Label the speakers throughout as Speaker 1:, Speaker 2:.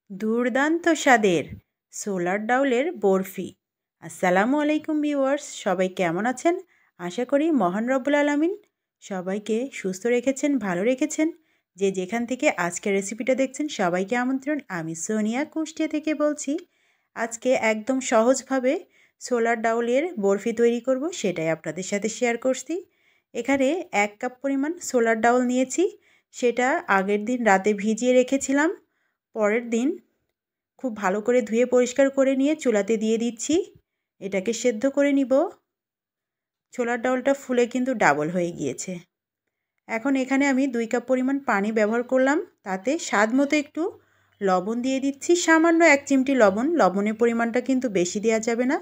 Speaker 1: দুর্দান্ত স্বাদের সোলার ডাউলের বরফি। আসসালামু আলাইকুম ভিউয়ার্স, সবাই কেমন আছেন? আশা করি মহান রব্বুল আলামিন সবাইকে সুস্থ রেখেছেন, ভালো রেখেছেন। যে যেখান থেকে আজকের রেসিপিটা দেখছেন সবাইকে আমন্ত্রণ। আমি সোনিয়া কুষ্টিয়া থেকে বলছি। আজকে একদম সহজভাবে সোলার ডাউলের বরফি তৈরি করব, সেটাই আপনাদের সাথে শেয়ার করছি। এখানে 1 কাপ পরিমাণ সোলার ডাউল নিয়েছি। সেটা আগের দিন রাতে ভিজিয়ে রেখেছিলাম। পরের দিন খুব ভালো করে ধুয়ে পরিষ্কার করে নিয়ে চুলাতে দিয়ে দিচ্ছি। এটাকে সেদ্ধ করে নিব। ছোলার ডাউলটা ফুলে কিন্তু ডাবল হয়ে গিয়েছে। এখন এখানে আমি 2 কাপ পরিমাণ পানি ব্যবহার করলাম। তাতে স্বাদ মতো একটু লবণ দিয়ে দিচ্ছি, সামান্য 1 চিমটি লবণ। লবণের পরিমাণটা কিন্তু বেশি দেওয়া যাবে না।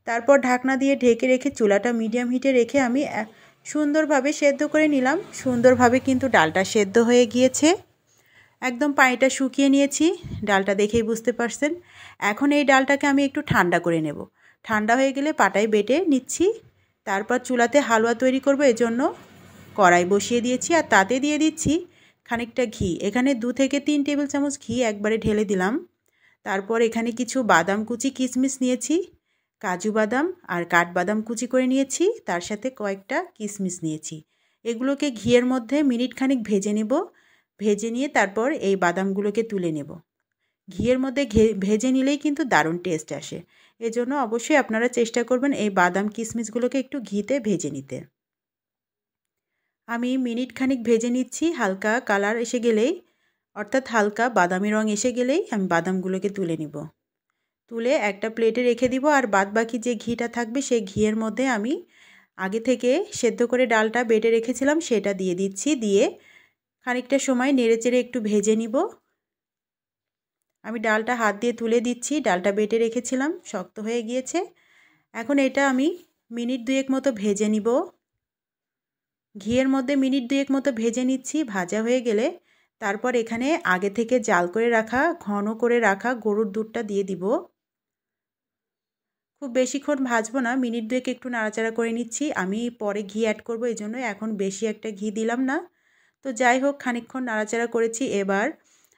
Speaker 1: তারপর ঢাকনা দিয়ে ঢেকে রেখে চুলাটা মিডিয়াম হিটে রেখে আমি সুন্দরভাবে সেদ্ধ করে নিলাম। সুন্দরভাবে কিন্তু ডালটা সেদ্ধ হয়ে গিয়েছে। একদম পানিটা শুকিয়ে নিয়েছি, ডালটা দেখেই বুঝতে পারছেন। এখন এই ডালটাকে আমি একটু ঠান্ডা করে নেব। ঠান্ডা হয়ে গেলে পাটায় বেটে নিচ্ছি। তারপর চুলাতে হালুয়া তৈরি করব, এজন্য কড়াই বসিয়ে দিয়েছি আর তাতে দিয়ে দিচ্ছি খানিকটা ঘি। এখানে 2 থেকে 3 টেবিল চামচ ঘি একবারে ঢেলে দিলাম। তারপর এখানে কিছু বাদাম কুচি, কিশমিশ নিয়েছি, কাজু বাদাম আর কাঠবাদাম কুচি করে নিয়েছি, তার সাথে কয়েকটা কিশমিশ নিয়েছি। এগুলোকে ঘিয়ের মধ্যে মিনিট খানিক ভেজে নেব। ভেজে নিয়ে তারপর এই বাদামগুলোকে তুলে নেব। ঘিয়ের মধ্যে ভেজে নিলেই কিন্তু দারুণ টেস্ট আসে। এজন্য অবশ্যই আপনারা চেষ্টা করবেন এই বাদাম কিশমিশগুলোকে একটু ঘিতে ভেজে নিতে। আমি মিনিট খানিক ভেজে নিচ্ছি। হালকা কালার এসে গেলেই, অর্থাৎ হালকা বাদামি রং এসে গেলেই আমি বাদামগুলোকে তুলে নিব। তুলে একটা প্লেটে রেখে দিব। আর বাদ বাকি যে ঘিটা থাকবে সেই ঘিয়ের মধ্যে আমি আগে থেকে সেদ্ধ করে ডালটা বেটে রেখেছিলাম সেটা দিয়ে দিচ্ছি। দিয়ে খানিকটা সময় নেড়েচেড়ে একটু ভেজে নিব। আমি ডালটা হাত দিয়ে তুলে দিচ্ছি। ডালটা বেটে রেখেছিলাম, শক্ত হয়ে গিয়েছে। এখন এটা আমি মিনিট 2 মতো ভেজে নিব। ঘিয়ের মধ্যে মিনিট 2 মতো ভেজে নিচ্ছি। ভাজা হয়ে গেলে তারপর এখানে আগে থেকে জাল করে রাখা, ঘন করে রাখা গরুর দুধটা দিয়ে দিব। খুব বেশিক্ষণ ভাজবো না, মিনিট 2 একটু নাড়াচাড়া করে নিচ্ছি। আমি পরে ঘি অ্যাড করব, এই জন্য এখন বেশি একটা ঘি দিলাম না। তো যাই হোক, খানিকক্ষণ নাড়াচাড়া করেছি। এবার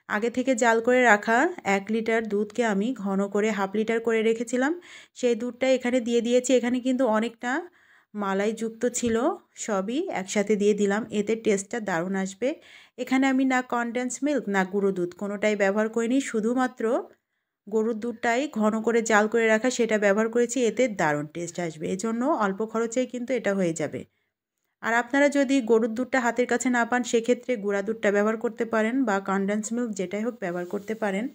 Speaker 1: আগে থেকে জাল করে রাখা 1 লিটার দুধকে আমি ঘন করে 1/2 লিটার করে রেখেছিলাম, সেই দুধটা এখানে দিয়ে দিয়েছি। এখানে কিন্তু অনেকটা মালাই যুক্ত ছিল, সবই একসাথে দিয়ে দিলাম। এতে টেস্টটা দারুণ আসবে। এখানে আমি না কনডেন্স মিল্ক না গুঁড়ো দুধ কোনোটাই ব্যবহার করিনি, শুধুমাত্র গরুর দুধটাই ঘন করে জাল করে রাখা সেটা ব্যবহার করেছি। এতে দারুণ টেস্ট আসবে, এজন্য অল্প খরচেই কিন্তু এটা হয়ে যাবে। আর আপনারা যদি গরুর দুধটা হাতের কাছে না পান, সেক্ষেত্রে গুঁড়া দুধটা ব্যবহার করতে পারেন বা কনডেন্স মিল্ক যেটাই হোক ব্যবহার করতে পারেন।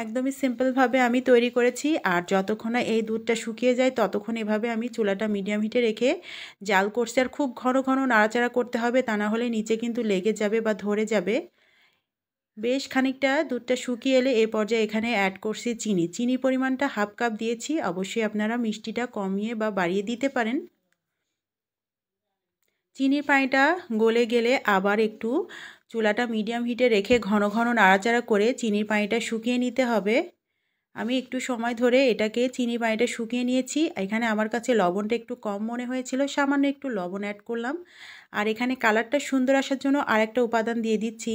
Speaker 1: একদমই সিম্পলভাবে আমি তৈরি করেছি। আর যতক্ষণ না এই দুধটা শুকিয়ে যায় ততক্ষণ এভাবে আমি চুলাটা মিডিয়াম হিটে রেখে জাল করছি। আর খুব ঘন ঘন নাড়াচাড়া করতে হবে, তা না হলে নিচে কিন্তু লেগে যাবে বা ধরে যাবে। বেশ খানিকটা দুধটা শুকিয়ে এলে এই পর্যায়ে এখানে অ্যাড করছি চিনি। চিনি পরিমাণটা 1/2 কাপ দিয়েছি। অবশ্যই আপনারা মিষ্টিটা কমিয়ে বা বাড়িয়ে দিতে পারেন। চিনির পানিটা গলে গেলে আবার একটু চুলাটা মিডিয়াম হিটে রেখে ঘন ঘন নাড়াচাড়া করে চিনির পানিটা শুকিয়ে নিতে হবে। আমি একটু সময় ধরে এটাকে চিনি পানিটা শুকিয়ে নিয়েছি। এখানে আমার কাছে লবণটা একটু কম মনে হয়েছিল, সামান্য একটু লবণ অ্যাড করলাম। আর এখানে কালারটা সুন্দর আসার জন্য আরেকটা উপাদান দিয়ে দিচ্ছি।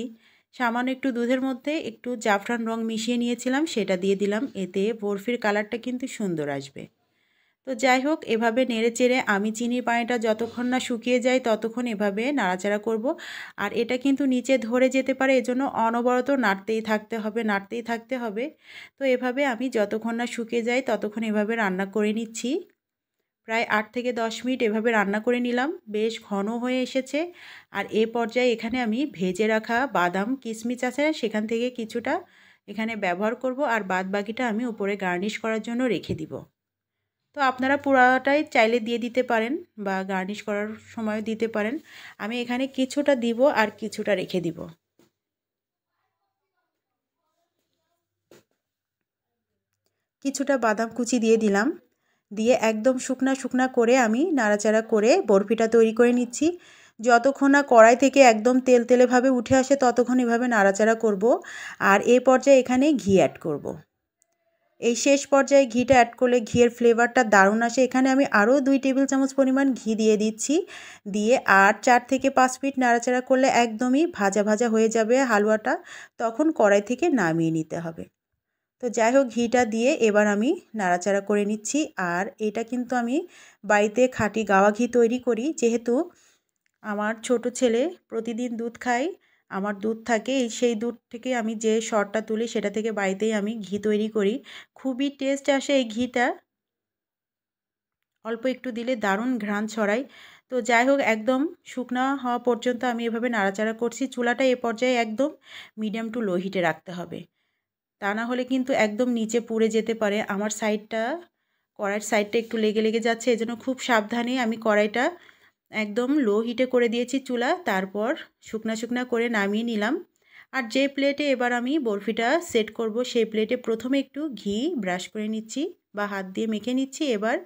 Speaker 1: সামান্য একটু দুধের মধ্যে একটু জাফরান রং মিশিয়ে নিয়েছিলাম, সেটা দিয়ে দিলাম। এতে বরফির কালারটা কিন্তু সুন্দর আসবে। তো যাই হোক, এভাবে নেড়েচেড়ে আমি চিনির পানিটা যতক্ষণ না শুকিয়ে যায় ততক্ষণ এভাবে নাড়াচাড়া করব। আর এটা কিন্তু নিচে ধরে যেতে পারে, এজন্য অনবরত নাড়তেই থাকতে হবে। তো এভাবে আমি যতক্ষণ না শুকিয়ে যায় ততক্ষণ এভাবে রান্না করে নিচ্ছি। প্রায় 8 থেকে 10 মিনিট এভাবে রান্না করে নিলাম। বেশ ঘন হয়ে এসেছে। আর এ পর্যায়ে এখানে আমি ভেজে রাখা বাদাম কিশমিশ আছে, সেখান থেকে কিছুটা এখানে ব্যবহার করব। আর বাদ বাকিটা আমি উপরে গার্নিশ করার জন্য রেখে দিব। তো আপনারা পুরাটাই চাইলে দিয়ে দিতে পারেন বা গার্নিশ করার সময় দিতে পারেন। আমি এখানে কিছুটা দিব আর কিছুটা রেখে দিব। কিছুটা বাদাম কুচি দিয়ে দিলাম। দিয়ে একদম শুকনা শুকনা করে আমি নাড়াচাড়া করে বরফিটা তৈরি করে নিচ্ছি। যতক্ষণ না কড়াই থেকে একদম তেল তেলেভাবে উঠে আসে ততক্ষণ এভাবে নাড়াচাড়া করব। আর এই পর্যায়ে এখানে ঘি অ্যাড করব। এই শেষ পর্যায়ে ঘিটা অ্যাড করলে ঘিয়ের ফ্লেভারটা দারুণ আসে। এখানে আমি আরও 2 টেবিল চামচ পরিমাণ ঘি দিয়ে দিচ্ছি। দিয়ে আর 4 থেকে 5 মিনিট নাড়াচাড়া করলে একদমই ভাজা ভাজা হয়ে যাবে হালুয়াটা। তখন কড়াই থেকে নামিয়ে নিতে হবে। তো যাই হোক ঘিটা দিয়ে এবার আমি নাড়াচাড়া করে নিচ্ছি। আর এটা কিন্তু আমি বাড়িতে খাঁটি গাওয়া ঘি তৈরি করি, যেহেতু আমার ছোট ছেলে প্রতিদিন দুধ খায়, আমার দুধ থাকে, সেই দুধ থেকে আমি যে সরটা তুলি সেটা থেকে বাড়িতেই আমি ঘি তৈরি করি। খুবই টেস্ট আসে এই ঘিটা, অল্প একটু দিলে দারুণ ঘ্রাণ ছড়ায়। তো যাই হোক একদম শুকনো হওয়া পর্যন্ত আমি এভাবে নাড়াচাড়া করছি। চুলাটা এ পর্যায়ে একদম মিডিয়াম টু লো হিটে রাখতে হবে, তা না হলে কিন্তু একদম নিচে পুড়ে যেতে পারে। আমার কড়াইয়ের সাইডটা একটু লেগে লেগে যাচ্ছে, এজন্য খুব সাবধানে আমি কড়াইটা একদম লো হিটে করে দিয়েছি চুলা। তারপর শুকনা শুকনা করে নামিয়ে নিলাম। আর যে প্লেটে এবার আমি বরফিটা সেট করব, সেই প্লেটে প্রথমে একটু ঘি ব্রাশ করে নিচ্ছি বা হাত দিয়ে মেখে নিচ্ছি। এবার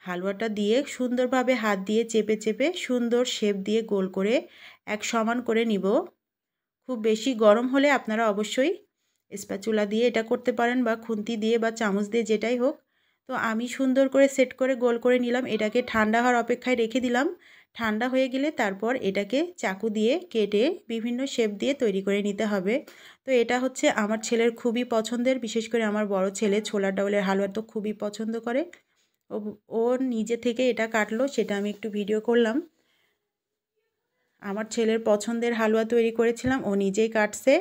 Speaker 1: হালুয়াটা দিয়ে সুন্দরভাবে হাত দিয়ে চেপে চেপে সুন্দর শেপ দিয়ে গোল করে এক সমান করে নিব। খুব বেশি গরম হলে আপনারা অবশ্যই স্প্যাচুলা দিয়ে এটা করতে পারেন, বা খুন্তি দিয়ে বা চামচ দিয়ে, যেটাই হোক। তো আমি সুন্দর করে সেট করে গোল করে নিলাম। এটাকে ঠান্ডা হওয়ার অপেক্ষায় রেখে দিলাম। ঠান্ডা হয়ে গেলে তারপর এটাকে চাকু দিয়ে কেটে বিভিন্ন শেপ দিয়ে তৈরি করে নিতে হবে। তো এটা হচ্ছে আমার ছেলের খুবই পছন্দের, বিশেষ করে আমার বড় ছেলে ছোলার ডাউলের হালুয়া তো খুবই পছন্দ করে। ও নিজে থেকে এটা কাটলো, সেটা আমি একটু ভিডিও করলাম। আমার ছেলের পছন্দের হালুয়া তৈরি করেছিলাম, ও নিজেই কাটছে।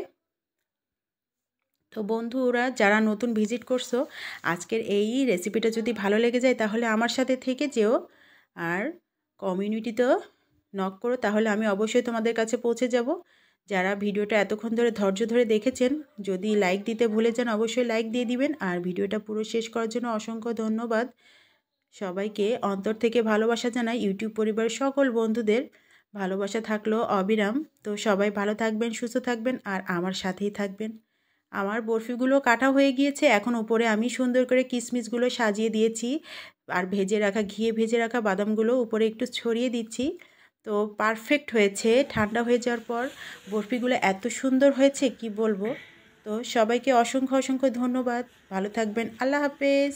Speaker 1: তো বন্ধুরা যারা নতুন ভিজিট করছো, আজকের এই রেসিপিটা যদি ভালো লেগে যায় তাহলে আমার সাথে থেকে যেও, আর কমিউনিটিতেও নক করো, তাহলে আমি অবশ্যই তোমাদের কাছে পৌঁছে যাব। যারা ভিডিওটা এতক্ষণ ধরে ধৈর্য ধরে দেখেছেন, যদি লাইক দিতে ভুলে যান অবশ্যই লাইক দিয়ে দিবেন। আর ভিডিওটা পুরো শেষ করার জন্য অসংখ্য ধন্যবাদ। সবাইকে অন্তর থেকে ভালোবাসা জানাই। ইউটিউব পরিবারের সকল বন্ধুদের ভালোবাসা থাকলো অবিরাম। তো সবাই ভালো থাকবেন, সুস্থ থাকবেন, আর আমার সাথেই থাকবেন। আমার বরফিগুলো কাটা হয়ে গিয়েছে, এখন উপরে আমি সুন্দর করে কিশমিশগুলো সাজিয়ে দিয়েছি, আর ঘিয়ে ভেজে রাখা বাদামগুলো উপরে একটু ছড়িয়ে দিচ্ছি। তো পারফেক্ট হয়েছে। ঠান্ডা হয়ে যাওয়ার পর বরফিগুলো এত সুন্দর হয়েছে কি বলবো। তো সবাইকে অসংখ্য অসংখ্য ধন্যবাদ। ভালো থাকবেন। আল্লাহ হাফেজ।